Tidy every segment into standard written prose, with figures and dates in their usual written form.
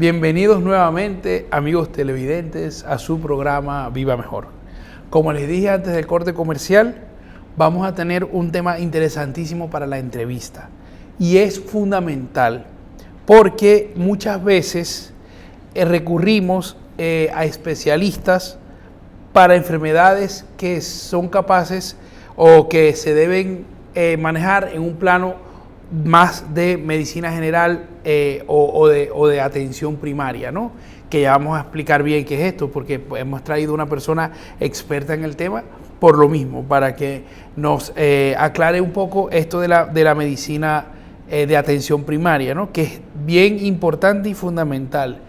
Bienvenidos nuevamente, amigos televidentes, a su programa Viva Mejor. Como les dije antes del corte comercial, vamos a tener un tema interesantísimo para la entrevista. Y es fundamental porque muchas veces recurrimos a especialistas para enfermedades que son capaces o que se deben manejar en un plano más de medicina general o de atención primaria, ¿no? Que ya vamos a explicar bien qué es esto, porque hemos traído una persona experta en el tema por lo mismo, para que nos aclare un poco esto de la medicina de atención primaria, ¿no? Que es bien importante y fundamental.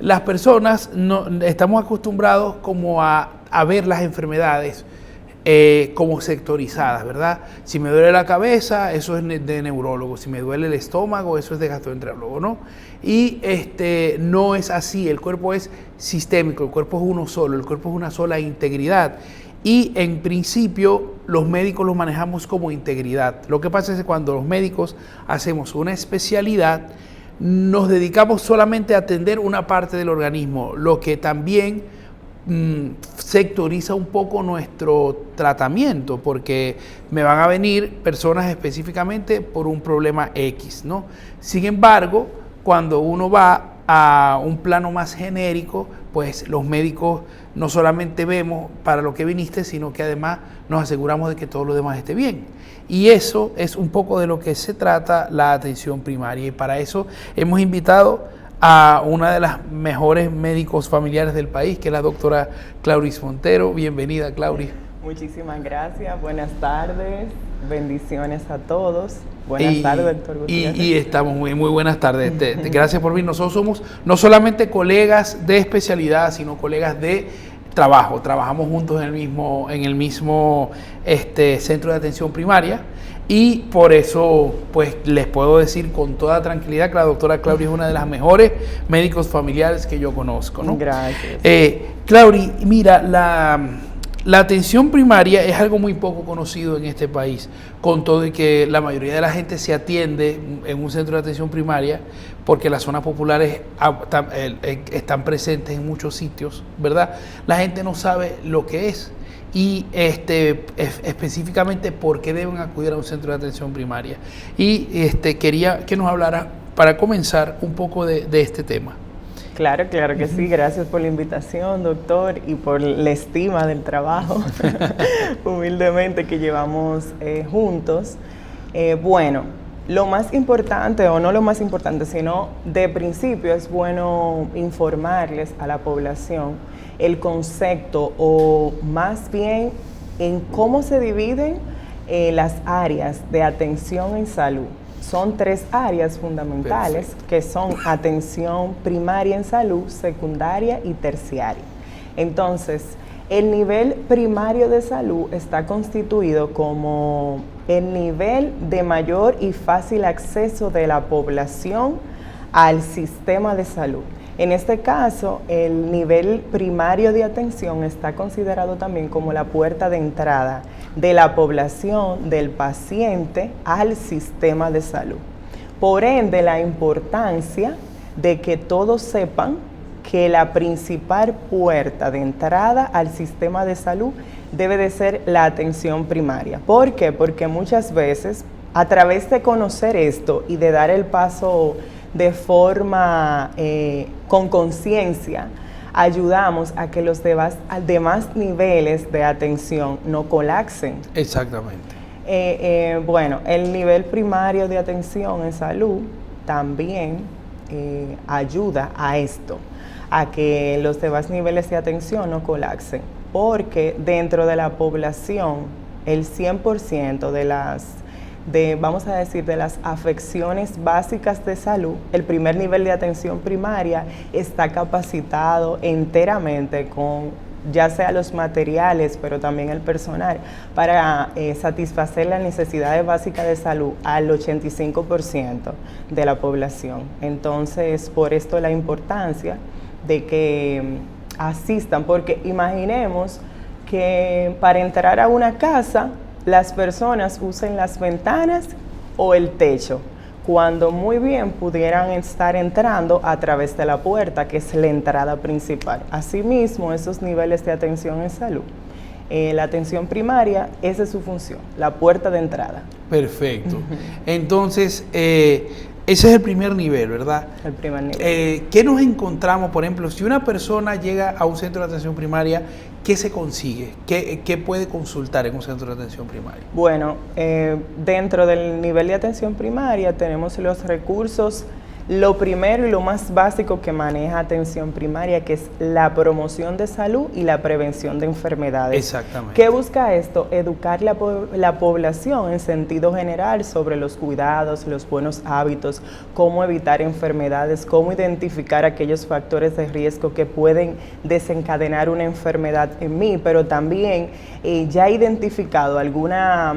Las personas estamos acostumbrados como a ver las enfermedades como sectorizadas, ¿verdad? Si me duele la cabeza, eso es de neurólogo. Si me duele el estómago, eso es de gastroenterólogo, ¿no? Y no es así. El cuerpo es sistémico, el cuerpo es uno solo, el cuerpo es una sola integridad. Y en principio los médicos lo manejamos como integridad. Lo que pasa es que cuando los médicos hacemos una especialidad, nos dedicamos solamente a atender una parte del organismo, lo que también sectoriza un poco nuestro tratamiento, porque me van a venir personas específicamente por un problema X, ¿no? Sin embargo, cuando uno va a un plano más genérico, pues los médicos no solamente vemos para lo que viniste, sino que además nos aseguramos de que todo lo demás esté bien. Y eso es un poco de lo que se trata la atención primaria. Y para eso hemos invitado a una de las mejores médicos familiares del país, que es la doctora Clauris Montero. Bienvenida, Clauris. Muchísimas gracias, buenas tardes, bendiciones a todos. Buenas tardes, doctor Gutiérrez. Y estamos muy buenas tardes. Gracias por venir. Nosotros somos no solamente colegas de especialidad, sino colegas de trabajo. Trabajamos juntos en el mismo centro de atención primaria. Y por eso, pues, les puedo decir con toda tranquilidad que la doctora Clauris es una de las mejores médicos familiares que yo conozco, ¿no? Gracias. Clauris, mira, la atención primaria es algo muy poco conocido en este país, con todo y que la mayoría de la gente se atiende en un centro de atención primaria, porque las zonas populares están presentes en muchos sitios, ¿verdad? La gente no sabe lo que es. Y específicamente por qué deben acudir a un centro de atención primaria. Y quería que nos hablara, para comenzar, un poco de este tema. Claro que sí. Gracias por la invitación, doctor, y por la estima del trabajo, humildemente, que llevamos juntos. Bueno, lo más importante, o no lo más importante, sino de principio es bueno informarles a la población el concepto, o más bien en cómo se dividen las áreas de atención en salud. Son 3 áreas fundamentales. Perfecto. Que son atención primaria en salud, secundaria y terciaria. Entonces, el nivel primario de salud está constituido como el nivel de mayor y fácil acceso de la población al sistema de salud. En este caso, el nivel primario de atención está considerado también como la puerta de entrada de la población, del paciente, al sistema de salud. Por ende, la importancia de que todos sepan que la principal puerta de entrada al sistema de salud debe de ser la atención primaria. ¿Por qué? Porque muchas veces, a través de conocer esto y de dar el paso de forma con conciencia, ayudamos a que los demás niveles de atención no colapsen. Exactamente. Bueno, el nivel primario de atención en salud también ayuda a esto, a que los demás niveles de atención no colapsen, porque dentro de la población, el 100% vamos a decir, de las afecciones básicas de salud, el primer nivel de atención primaria está capacitado enteramente con ya sea los materiales, pero también el personal, para satisfacer las necesidades básicas de salud al 85% de la población. Entonces, por esto la importancia de que asistan, porque imaginemos que para entrar a una casa, las personas usen las ventanas o el techo, cuando muy bien pudieran estar entrando a través de la puerta, que es la entrada principal. Asimismo, esos niveles de atención en salud. La atención primaria, esa es su función, la puerta de entrada. Perfecto. Entonces, ese es el primer nivel, ¿verdad? El primer nivel. ¿Qué nos encontramos, por ejemplo, si una persona llega a un centro de atención primaria, qué se consigue? ¿Qué puede consultar en un centro de atención primaria? Bueno, dentro del nivel de atención primaria tenemos los recursos. Lo primero y lo más básico que maneja atención primaria, que es la promoción de salud y la prevención de enfermedades. Exactamente. ¿Qué busca esto? Educar la población en sentido general sobre los cuidados, los buenos hábitos, cómo evitar enfermedades, cómo identificar aquellos factores de riesgo que pueden desencadenar una enfermedad en mí, pero también ya he identificado alguna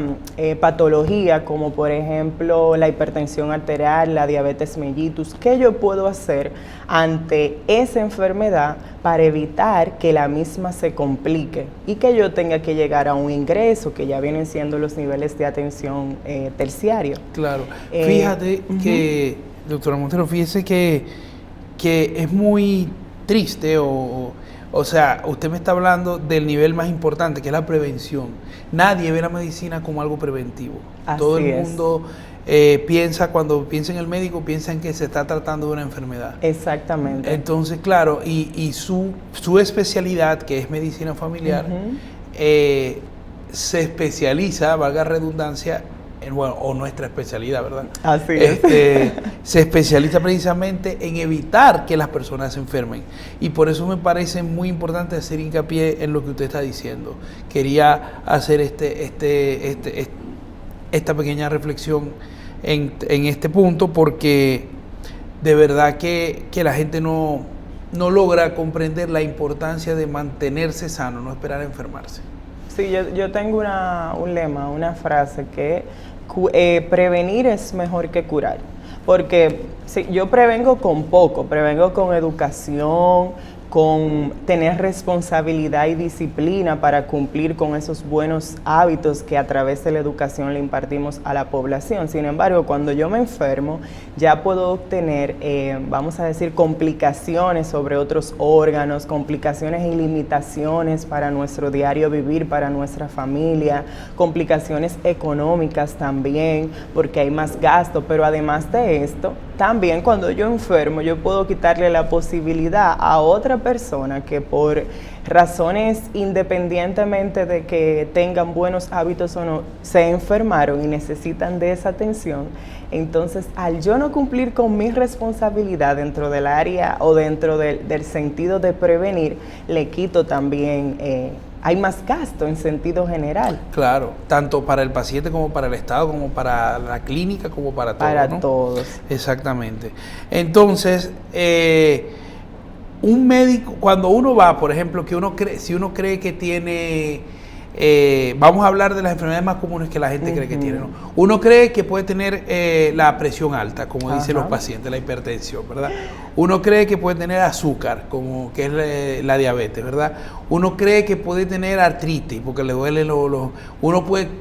patología, como por ejemplo la hipertensión arterial, la diabetes mellitus. ¿Qué yo puedo hacer ante esa enfermedad para evitar que la misma se complique y que yo tenga que llegar a un ingreso, que ya vienen siendo los niveles de atención terciario? Claro. Fíjate que, doctora Montero, fíjese que es muy triste o sea, usted me está hablando del nivel más importante, que es la prevención. Nadie ve la medicina como algo preventivo. Así Todo el es. mundo cuando piensa en el médico, piensa en que se está tratando de una enfermedad. Exactamente. Entonces, claro, y su especialidad, que es medicina familiar, se especializa, valga redundancia, o nuestra especialidad, ¿verdad? Así es. Se especializa precisamente en evitar que las personas se enfermen. Y por eso me parece muy importante hacer hincapié en lo que usted está diciendo. Quería hacer esta pequeña reflexión en este punto, porque de verdad que la gente no logra comprender la importancia de mantenerse sano, no esperar a enfermarse. Sí, yo tengo un lema, una frase que prevenir es mejor que curar, porque sí, yo prevengo con poco, prevengo con educación, con tener responsabilidad y disciplina para cumplir con esos buenos hábitos que a través de la educación le impartimos a la población. Sin embargo, cuando yo me enfermo, ya puedo obtener, vamos a decir, complicaciones sobre otros órganos, complicaciones y limitaciones para nuestro diario vivir, para nuestra familia, complicaciones económicas también, porque hay más gasto, pero además de esto, también cuando yo enfermo, yo puedo quitarle la posibilidad a otra persona que por razones, independientemente de que tengan buenos hábitos o no, se enfermaron y necesitan de esa atención. Entonces, al yo no cumplir con mi responsabilidad dentro del área o dentro del sentido de prevenir, le quito también, hay más gasto en sentido general. Claro, tanto para el paciente como para el Estado, como para la clínica, como para todos. Para ¿no? todos. Exactamente. Entonces, un médico, cuando uno va, por ejemplo, si uno cree que tiene, vamos a hablar de las enfermedades más comunes que la gente cree que tiene, ¿no? Uno cree que puede tener la presión alta, como dicen los pacientes, la hipertensión, ¿verdad? Uno cree que puede tener azúcar, como que es la diabetes, ¿verdad? Uno cree que puede tener artritis, porque le duele uno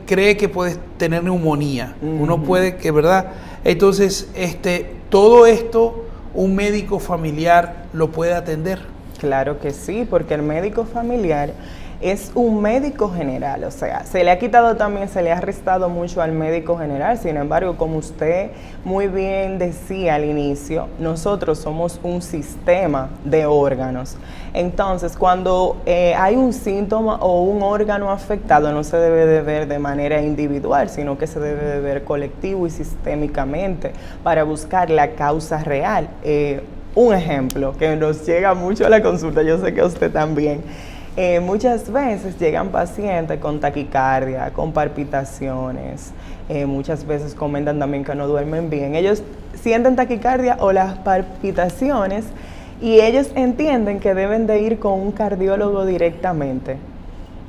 cree que puede tener neumonía, uno puede que, ¿verdad? Entonces, todo esto un médico familiar lo puede atender. Claro que sí, porque el médico familiar es un médico general, o sea, se le ha quitado también, se le ha restado mucho al médico general. Sin embargo, como usted muy bien decía al inicio, nosotros somos un sistema de órganos. Entonces, cuando hay un síntoma o un órgano afectado, no se debe de ver de manera individual, sino que se debe de ver colectivo y sistémicamente para buscar la causa real. Un ejemplo que nos llega mucho a la consulta, yo sé que usted también. Muchas veces llegan pacientes con taquicardia, con palpitaciones, muchas veces comentan también que no duermen bien. Ellos sienten taquicardia o las palpitaciones y ellos entienden que deben de ir con un cardiólogo directamente.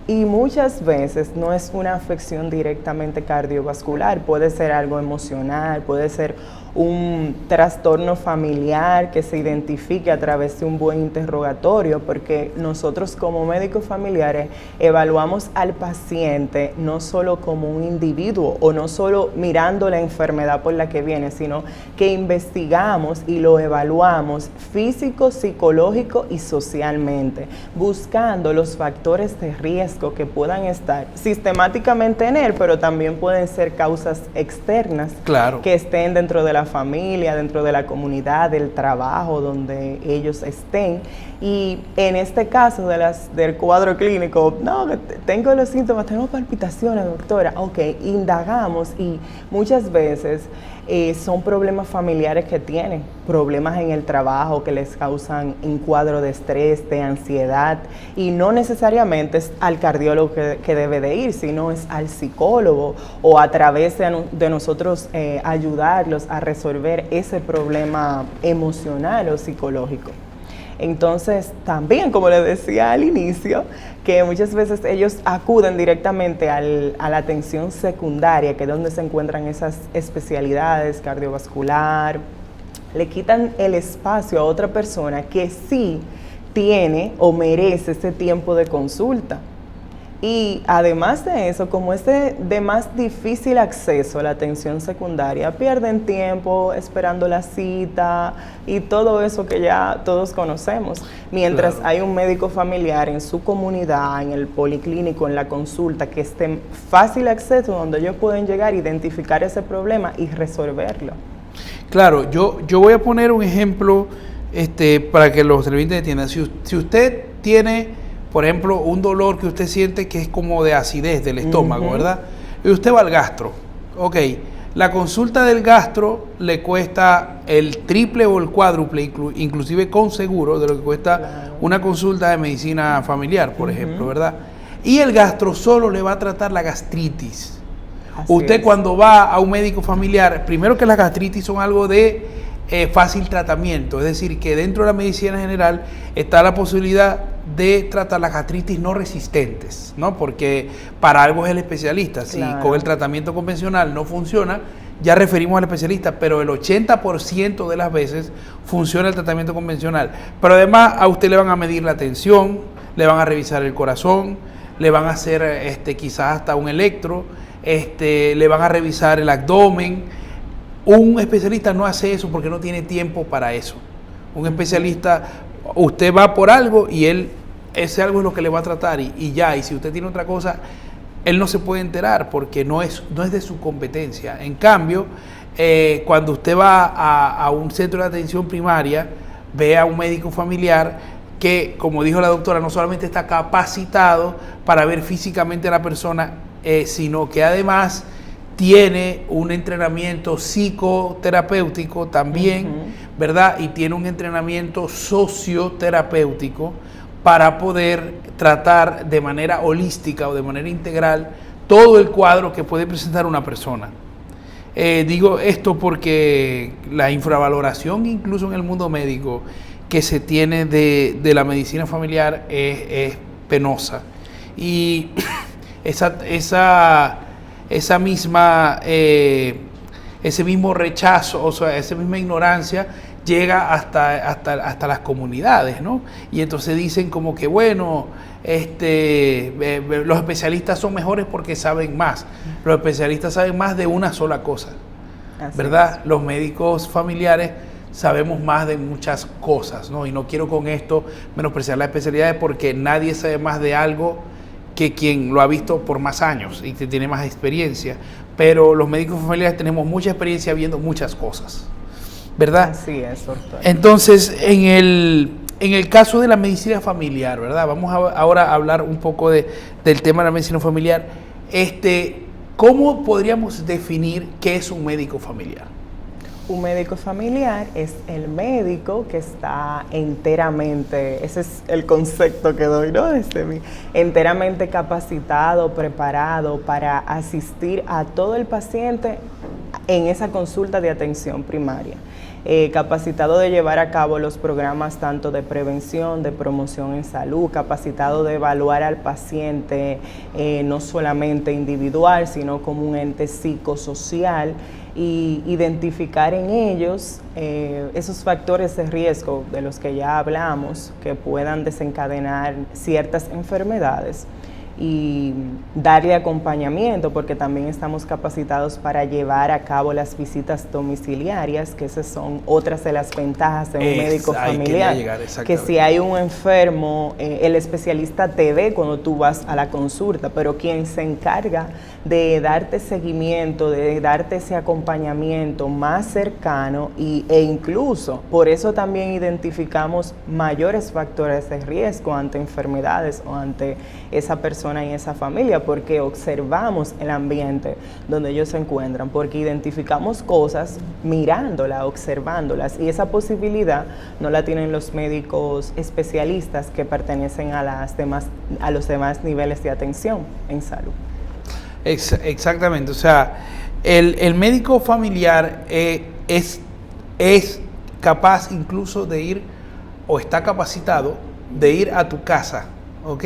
Y muchas veces no es una afección directamente cardiovascular, puede ser algo emocional, puede ser un trastorno familiar que se identifique a través de un buen interrogatorio, porque nosotros como médicos familiares evaluamos al paciente no solo como un individuo o no solo mirando la enfermedad por la que viene, sino que investigamos y lo evaluamos físico, psicológico y socialmente, buscando los factores de riesgo que puedan estar sistemáticamente en él, pero también pueden ser causas externas que estén dentro de la familia, dentro de la comunidad, del trabajo, donde ellos estén. Y en este caso del cuadro clínico, no, tengo los síntomas, tengo palpitaciones, doctora. Ok, indagamos y muchas veces son problemas familiares que tienen, problemas en el trabajo que les causan un cuadro de estrés, de ansiedad, y no necesariamente es al cardiólogo que debe de ir, sino es al psicólogo o a través de nosotros ayudarlos a resolver ese problema emocional o psicológico. Entonces, también, como les decía al inicio, que muchas veces ellos acuden directamente a la atención secundaria, que es donde se encuentran esas especialidades cardiovascular, le quitan el espacio a otra persona que sí tiene o merece ese tiempo de consulta. Y además de eso, como es de más difícil acceso a la atención secundaria, pierden tiempo esperando la cita y todo eso que ya todos conocemos. Mientras hay un médico familiar en su comunidad, en el policlínico, en la consulta, que esté en fácil acceso, donde ellos pueden llegar, identificar ese problema y resolverlo. Claro, yo voy a poner un ejemplo para que los televidentes entiendan. Si usted tiene, por ejemplo, un dolor que usted siente que es como de acidez del estómago, ¿verdad? Y usted va al gastro. Ok, la consulta del gastro le cuesta el triple o el cuádruple, inclusive con seguro, de lo que cuesta una consulta de medicina familiar, por ejemplo, ¿verdad? Y el gastro solo le va a tratar la gastritis. Usted cuando va a un médico familiar, primero que las gastritis son algo de fácil tratamiento, es decir, que dentro de la medicina general está la posibilidad de tratar las gastritis no resistentes, ¿no? Porque para algo es el especialista. Si con el tratamiento convencional no funciona, ya referimos al especialista, pero el 80% de las veces funciona el tratamiento convencional. Pero además a usted le van a medir la tensión, le van a revisar el corazón, le van a hacer quizás hasta un electro, le van a revisar el abdomen. Un especialista no hace eso porque no tiene tiempo para eso. Un especialista, usted va por algo y ese algo es lo que le va a tratar y ya. Y si usted tiene otra cosa, él no se puede enterar porque no es de su competencia. En cambio, cuando usted va a un centro de atención primaria, ve a un médico familiar que, como dijo la doctora, no solamente está capacitado para ver físicamente a la persona, sino que además tiene un entrenamiento psicoterapéutico también, ¿verdad? Y tiene un entrenamiento socioterapéutico para poder tratar de manera holística o de manera integral todo el cuadro que puede presentar una persona. Digo esto porque la infravaloración, incluso en el mundo médico, que se tiene de la medicina familiar es penosa. Y ese mismo rechazo, o sea, esa misma ignorancia llega hasta las comunidades, ¿no? Y entonces dicen como que, bueno, los especialistas son mejores porque saben más. Los especialistas saben más de una sola cosa, ¿verdad? Los médicos familiares sabemos más de muchas cosas, ¿no? Y no quiero con esto menospreciar las especialidades porque nadie sabe más de algo que quien lo ha visto por más años y que tiene más experiencia, pero los médicos familiares tenemos mucha experiencia viendo muchas cosas, ¿verdad? Así es, doctor. Entonces, en el caso de la medicina familiar, ¿verdad? Vamos ahora a hablar un poco del tema de la medicina familiar. ¿Cómo podríamos definir qué es un médico familiar? Un médico familiar es el médico que está enteramente, ese es el concepto que doy, ¿no? Enteramente capacitado, preparado para asistir a todo el paciente en esa consulta de atención primaria. Capacitado de llevar a cabo los programas tanto de prevención, de promoción en salud, capacitado de evaluar al paciente no solamente individual, sino como un ente psicosocial, y identificar en ellos esos factores de riesgo de los que ya hablamos, que puedan desencadenar ciertas enfermedades, y darle acompañamiento, porque también estamos capacitados para llevar a cabo las visitas domiciliarias, que esas son otras de las ventajas de un médico familiar, que si hay un enfermo, el especialista te ve cuando tú vas a la consulta, pero quien se encarga de darte seguimiento, de darte ese acompañamiento más cercano, e incluso por eso también identificamos mayores factores de riesgo ante enfermedades o ante esa persona y esa familia, porque observamos el ambiente donde ellos se encuentran, porque identificamos cosas mirándolas, observándolas, y esa posibilidad no la tienen los médicos especialistas que pertenecen a los demás niveles de atención en salud. Exactamente, o sea, el médico familiar es capaz incluso de ir, o está capacitado de ir a tu casa, ¿ok?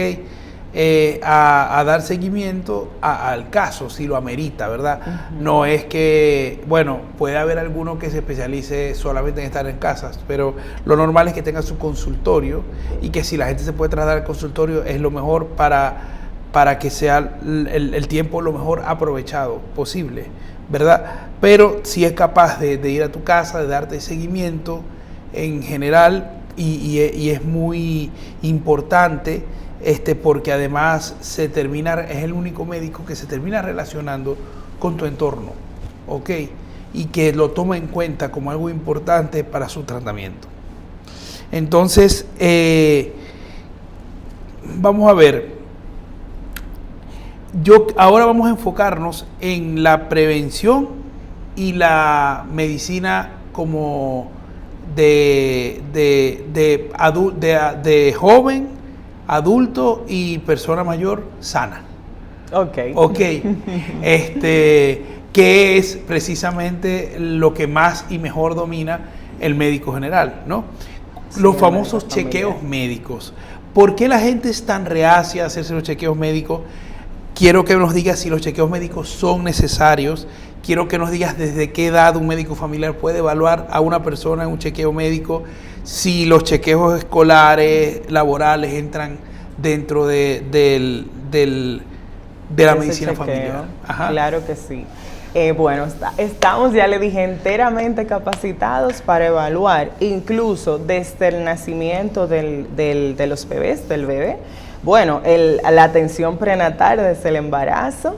A dar seguimiento al caso, si lo amerita, ¿verdad? Uh-huh. No es que, bueno, puede haber alguno que se especialice solamente en estar en casas, pero lo normal es que tenga su consultorio, y que si la gente se puede trasladar al consultorio es lo mejor para que sea el tiempo lo mejor aprovechado posible, ¿verdad? Pero si es capaz de ir a tu casa, de darte seguimiento en general, y es muy importante, porque además es el único médico que se termina relacionando con tu entorno, ¿ok? Y que lo toma en cuenta como algo importante para su tratamiento. Entonces, vamos a ver. Ahora vamos a enfocarnos en la prevención y la medicina como de joven, adulto y persona mayor sana. Ok. Que es precisamente lo que más y mejor domina el médico general, ¿no? Sí, los famosos chequeos médicos. ¿Por qué la gente es tan reacia a hacerse los chequeos médicos? Quiero que nos digas si los chequeos médicos son necesarios. Quiero que nos digas desde qué edad un médico familiar puede evaluar a una persona en un chequeo médico, si los chequeos escolares, laborales entran dentro de la medicina familiar. Ajá. Claro que sí. Bueno, estamos, ya le dije, enteramente capacitados para evaluar, incluso desde el nacimiento de los bebés, del bebé. Bueno, la atención prenatal desde el embarazo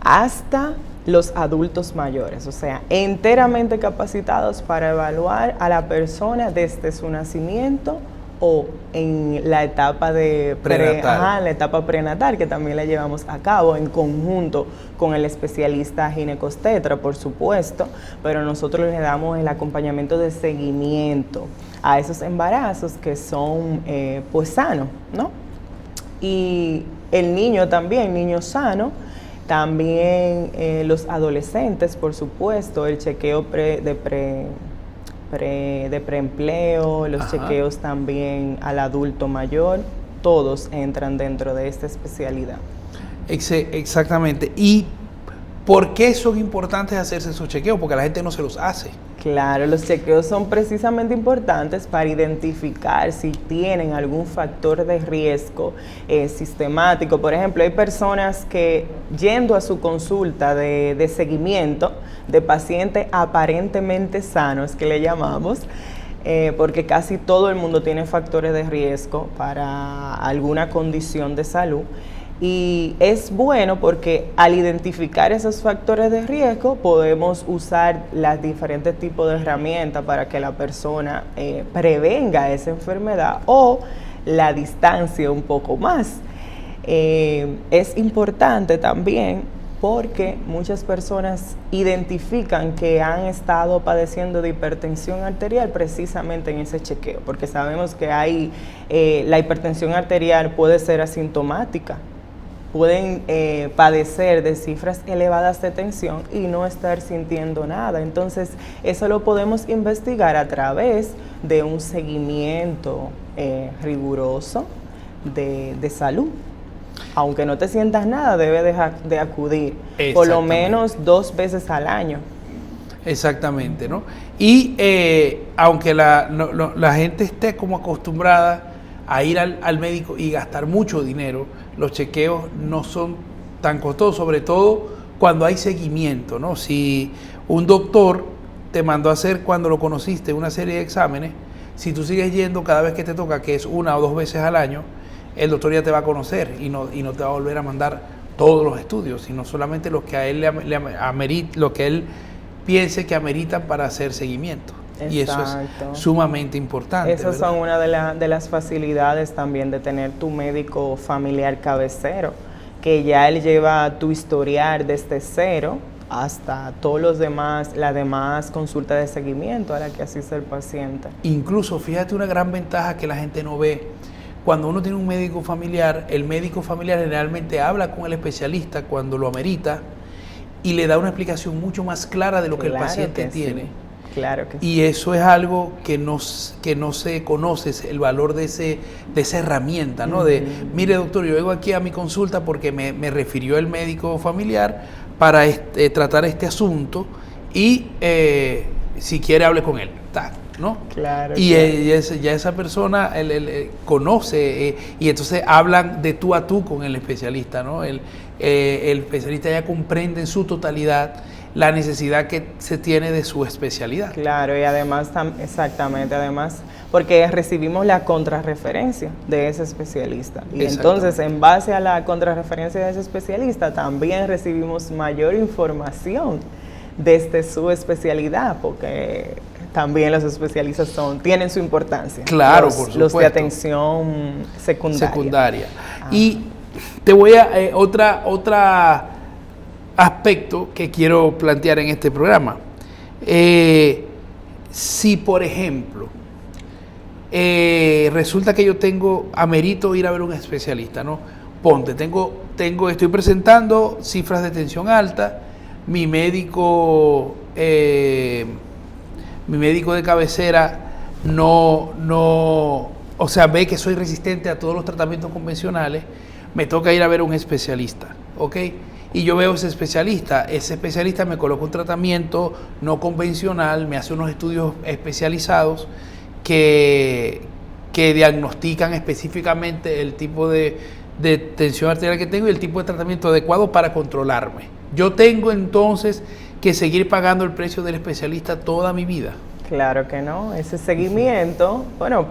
hasta los adultos mayores, o sea, enteramente capacitados para evaluar a la persona desde su nacimiento o en la etapa la etapa prenatal, que también la llevamos a cabo en conjunto con el especialista ginecostetra, por supuesto, pero nosotros le damos el acompañamiento de seguimiento a esos embarazos que son pues sanos, ¿no? Y el niño también, niño sano. También los adolescentes, por supuesto, el chequeo de preempleo, los chequeos también al adulto mayor, todos entran dentro de esta especialidad. Exactamente. ¿Y por qué son importantes hacerse esos chequeos? Porque la gente no se los hace. Claro, los chequeos son precisamente importantes para identificar si tienen algún factor de riesgo sistemático. Por ejemplo, hay personas que yendo a su consulta de seguimiento de pacientes aparentemente sanos, que le llamamos, porque casi todo el mundo tiene factores de riesgo para alguna condición de salud. Y es bueno porque al identificar esos factores de riesgo podemos usar los diferentes tipos de herramientas para que la persona prevenga esa enfermedad o la distancie un poco más. Es importante también porque muchas personas identifican que han estado padeciendo de hipertensión arterial precisamente en ese chequeo, porque sabemos que la hipertensión arterial puede ser asintomática. pueden padecer de cifras elevadas de tensión y no estar sintiendo nada. Entonces, eso lo podemos investigar a través de un seguimiento riguroso de salud. Aunque no te sientas nada, debes de acudir por lo menos 2 veces al año. Exactamente, ¿no? Y aunque la gente esté como acostumbrada a ir al médico y gastar mucho dinero, los chequeos no son tan costosos, sobre todo cuando hay seguimiento, ¿no? Si un doctor te mandó a hacer, cuando lo conociste, una serie de exámenes, si tú sigues yendo cada vez que te toca, que es 1 o 2 veces al año, el doctor ya te va a conocer y no te va a volver a mandar todos los estudios, sino solamente los que a él lo que él piense que ameritan para hacer seguimiento. Exacto. Y eso es sumamente importante. Esas son una de las facilidades también de tener tu médico familiar cabecero, que ya él lleva tu historial desde cero hasta todos los demás, las demás consultas de seguimiento a la que asiste el paciente. Incluso, fíjate una gran ventaja que la gente no ve. Cuando uno tiene un médico familiar, el médico familiar generalmente habla con el especialista cuando lo amerita y le da una explicación mucho más clara de lo que el paciente tiene. Sí. Claro que sí. Y eso es algo que no se conoce, el valor de esa herramienta, ¿no? De, mire doctor, yo vengo aquí a mi consulta porque me refirió el médico familiar para tratar este asunto y si quiere hable con él, ¿no? Claro. Y ya esa persona conoce y entonces hablan de tú a tú con el especialista, ¿no? El especialista ya comprende en su totalidad la necesidad que se tiene de su especialidad. Claro, y además, exactamente, además, porque recibimos la contrarreferencia de ese especialista. Y entonces, en base a la contrarreferencia de ese especialista, también recibimos mayor información desde su especialidad, porque también los especialistas tienen su importancia. Claro, por supuesto. Los de atención secundaria. Y te voy a otra aspecto que quiero plantear en este programa. Si, por ejemplo, resulta que yo amerito ir a ver un especialista, ¿no? Ponte, estoy presentando cifras de tensión alta, mi médico de cabecera o sea, ve que soy resistente a todos los tratamientos convencionales, me toca ir a ver un especialista, ¿ok? Y yo veo ese especialista me coloca un tratamiento no convencional, me hace unos estudios especializados que diagnostican específicamente el tipo de tensión arterial que tengo y el tipo de tratamiento adecuado para controlarme. Yo tengo entonces que seguir pagando el precio del especialista toda mi vida. Claro que no, ese seguimiento, bueno,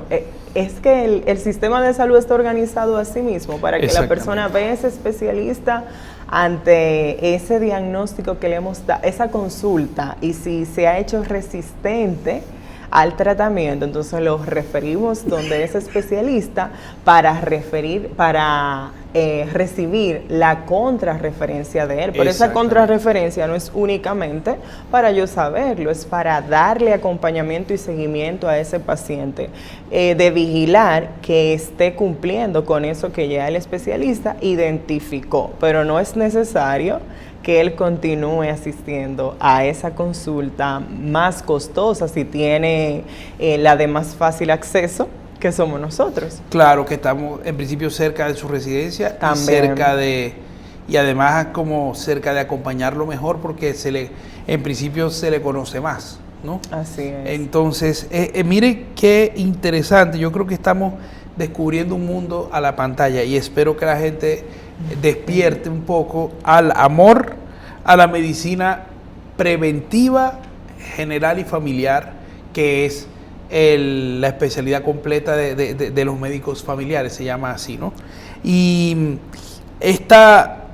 es que el sistema de salud está organizado así mismo para que la persona vea a ese especialista ante ese diagnóstico que le hemos dado, esa consulta, y si se ha hecho resistente al tratamiento, entonces lo referimos donde es especialista para recibir la contrarreferencia de él. Pero esa contrarreferencia no es únicamente para yo saberlo, es para darle acompañamiento y seguimiento a ese paciente, de vigilar que esté cumpliendo con eso que ya el especialista identificó, pero no es necesario que él continúe asistiendo a esa consulta más costosa si tiene la de más fácil acceso, que somos nosotros. Claro, que estamos en principio cerca de su residencia y además como cerca de acompañarlo mejor porque en principio se le conoce más, ¿no? Así es. Entonces, mire qué interesante, yo creo que estamos descubriendo un mundo a la pantalla y espero que la gente despierte un poco al amor a la medicina preventiva, general y familiar, que es la especialidad completa de los médicos familiares, se llama así, ¿no? Y esta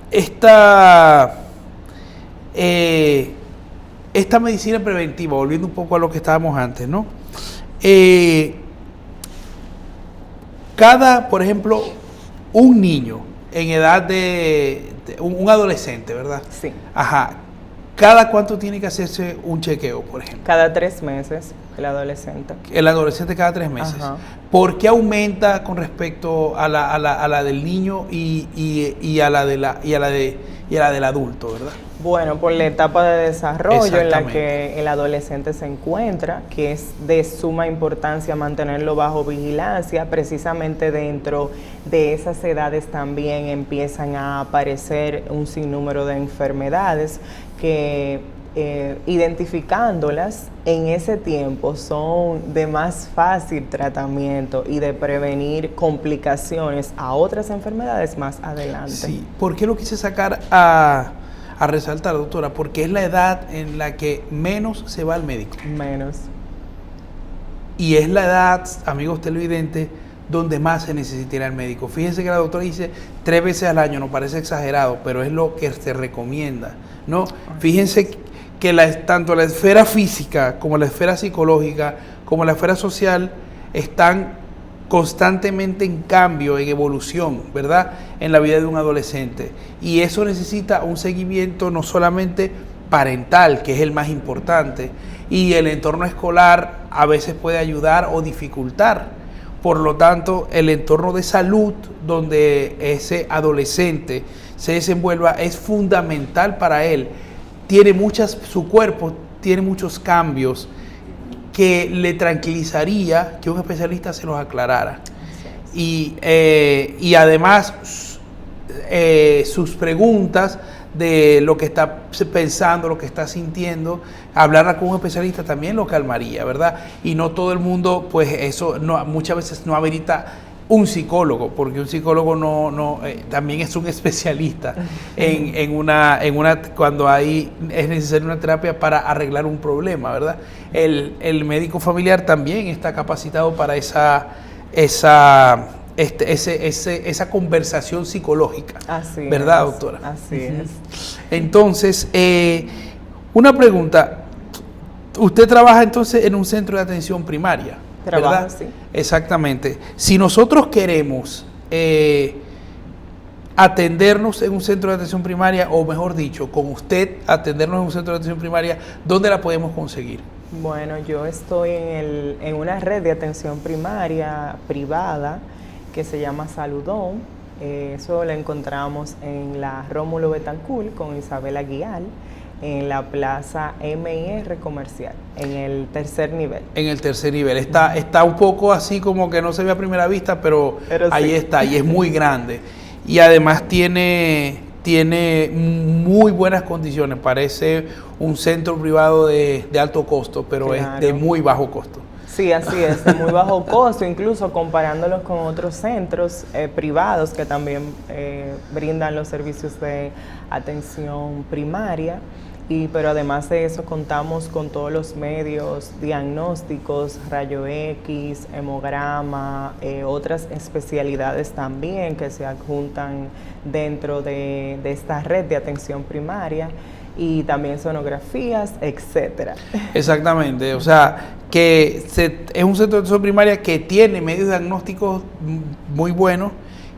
medicina preventiva, volviendo un poco a lo que estábamos antes, ¿no? Por ejemplo, un niño en edad un adolescente, ¿verdad? Sí. Ajá. ¿cada cuánto tiene que hacerse un chequeo, por ejemplo? Cada 3 meses, el adolescente. El adolescente cada 3 meses. Ajá. ¿Por qué aumenta con respecto a la del niño y a la del adulto, verdad? Bueno, por la etapa de desarrollo en la Exactamente. que el adolescente se encuentra, que es de suma importancia mantenerlo bajo vigilancia, precisamente dentro de esas edades también empiezan a aparecer un sinnúmero de enfermedades que identificándolas en ese tiempo son de más fácil tratamiento y de prevenir complicaciones a otras enfermedades más adelante. Sí, ¿por qué lo quise sacar a resaltar, doctora? Porque es la edad en la que menos se va al médico. Menos. Y es la edad, amigos televidentes, donde más se necesita ir al médico. Fíjense que la doctora dice 3 veces al año, nos parece exagerado, pero es lo que se recomienda, ¿no? Fíjense que tanto la esfera física como la esfera psicológica como la esfera social están constantemente en cambio, en evolución, ¿verdad? En la vida de un adolescente. Y eso necesita un seguimiento no solamente parental, que es el más importante, y el entorno escolar a veces puede ayudar o dificultar. Por lo tanto, el entorno de salud donde ese adolescente se desenvuelva es fundamental para él. Su cuerpo tiene muchos cambios que le tranquilizaría que un especialista se los aclarara. Y además sus preguntas de lo que está pensando, lo que está sintiendo, hablarla con un especialista también lo calmaría, ¿verdad? Y no todo el mundo, pues eso muchas veces no amerita un psicólogo, porque un psicólogo también es un especialista cuando es necesaria una terapia para arreglar un problema, ¿verdad? El médico familiar también está capacitado para esa conversación psicológica. Así ¿verdad, es, doctora? Así es. Entonces, una pregunta. Usted trabaja entonces en un centro de atención primaria, Trabajo, ¿verdad? sí. Exactamente. Si nosotros queremos atendernos en un centro de atención primaria, o mejor dicho, con usted atendernos en un centro de atención primaria, ¿dónde la podemos conseguir? Bueno, yo estoy en una red de atención primaria privada que se llama Saludón. Eso lo encontramos en la Rómulo Betancourt con Isabel Aguial, en la plaza M&R Comercial, en el 3er nivel. En el 3er nivel. Está un poco así como que no se ve a primera vista, pero ahí sí está, y es muy grande. Y además tiene muy buenas condiciones. Parece un centro privado de alto costo, pero claro, es de muy bajo costo. Sí, así es, de muy bajo costo, incluso comparándolos con otros centros privados que también brindan los servicios de atención primaria. Pero además de eso contamos con todos los medios diagnósticos, rayo X, hemograma, otras especialidades también que se adjuntan dentro de esta red de atención primaria, y también sonografías, etcétera. Exactamente, o sea, que es un centro de atención primaria que tiene medios diagnósticos muy buenos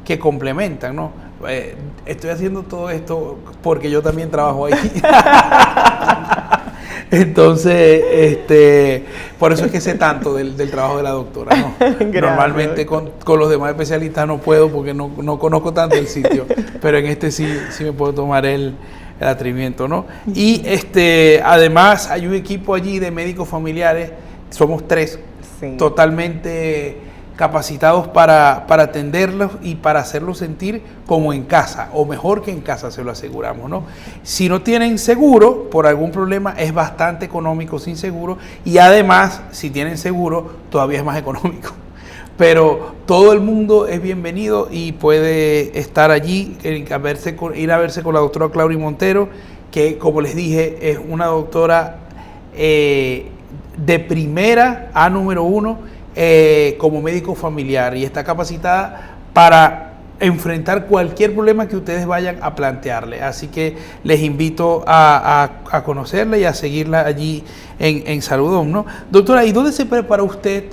que complementan, ¿no? Estoy haciendo todo esto porque yo también trabajo ahí. Entonces, por eso es que sé tanto del trabajo de la doctora, ¿no? Normalmente con los demás especialistas no puedo porque no conozco tanto el sitio, pero en este sí me puedo tomar el atrevimiento, ¿no? Y además hay un equipo allí de médicos familiares, somos 3, sí, totalmente capacitados para atenderlos y para hacerlos sentir como en casa, o mejor que en casa, se lo aseguramos, ¿no? Si no tienen seguro, por algún problema, es bastante económico sin seguro, y además, si tienen seguro, todavía es más económico. Pero todo el mundo es bienvenido y puede estar allí, ir a verse con la doctora Claudia Montero, que, como les dije, es una doctora de primera, número 1, como médico familiar, y está capacitada para enfrentar cualquier problema que ustedes vayan a plantearle. Así que les invito a conocerla y a seguirla allí en Saludón, ¿no? Doctora, ¿y dónde se prepara usted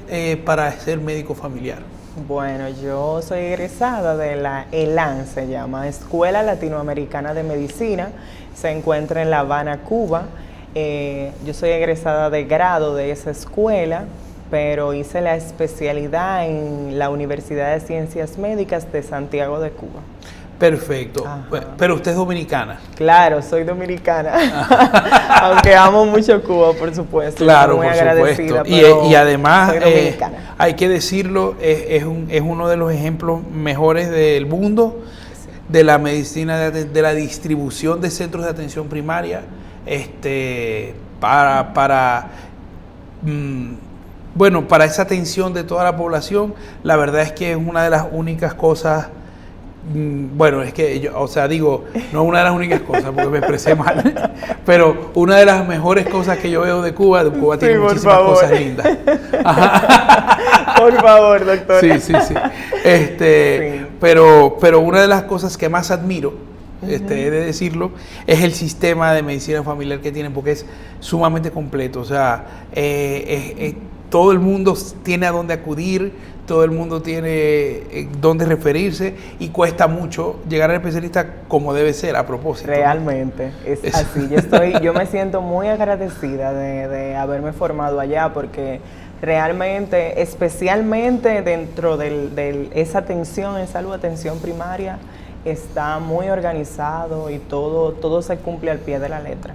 para ser médico familiar? Bueno, yo soy egresada de la ELAN, se llama Escuela Latinoamericana de Medicina, se encuentra en La Habana, Cuba. Yo soy egresada de grado de esa escuela, pero hice la especialidad en la Universidad de Ciencias Médicas de Santiago de Cuba. Perfecto. Ajá. Pero usted es dominicana. Claro, soy dominicana, aunque amo mucho Cuba, por supuesto. Claro, muy por agradecida, supuesto. Y además, soy dominicana. hay que decirlo, es uno de los ejemplos mejores del mundo de la medicina, de la distribución de centros de atención primaria, bueno, para esa atención de toda la población. La verdad es que es una de las únicas cosas. Bueno, es que yo, o sea, digo, no una de las únicas cosas porque me expresé mal, pero una de las mejores cosas que yo veo de Cuba tiene muchísimas cosas lindas. Por favor, doctor. Sí. Sí. Pero una de las cosas que más admiro, he de decirlo, es el sistema de medicina familiar que tienen, porque es sumamente completo. O sea, todo el mundo tiene a dónde acudir, todo el mundo tiene dónde referirse, y cuesta mucho llegar al especialista como debe ser, a propósito. Realmente, es así. Yo me siento muy agradecida de haberme formado allá, porque realmente, especialmente dentro de esa atención en salud, atención primaria, está muy organizado y todo se cumple al pie de la letra.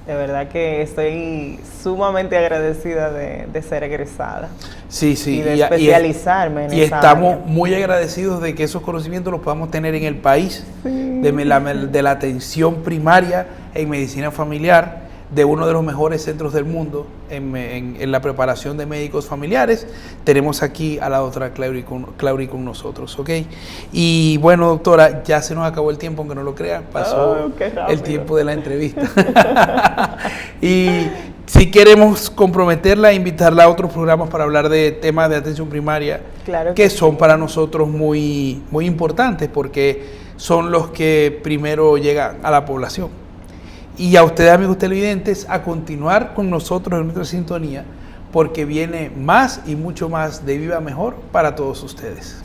De verdad que estoy sumamente agradecida de ser egresada. Sí. Y de especializarme en esa área. Y estamos muy agradecidos de que esos conocimientos los podamos tener en el país, Sí. de la atención primaria en medicina familiar, de uno de los mejores centros del mundo en la preparación de médicos familiares. Tenemos aquí a la doctora Claury con nosotros, ¿ok? Y bueno, doctora, ya se nos acabó el tiempo, aunque no lo crea, pasó el tiempo de la entrevista. Y si queremos comprometerla, invitarla a otros programas para hablar de temas de atención primaria, claro que sí. son para nosotros muy, muy importantes, porque son los que primero llegan a la población. Y a ustedes, amigos televidentes, a continuar con nosotros en nuestra sintonía, porque viene más y mucho más de Viva Mejor para todos ustedes.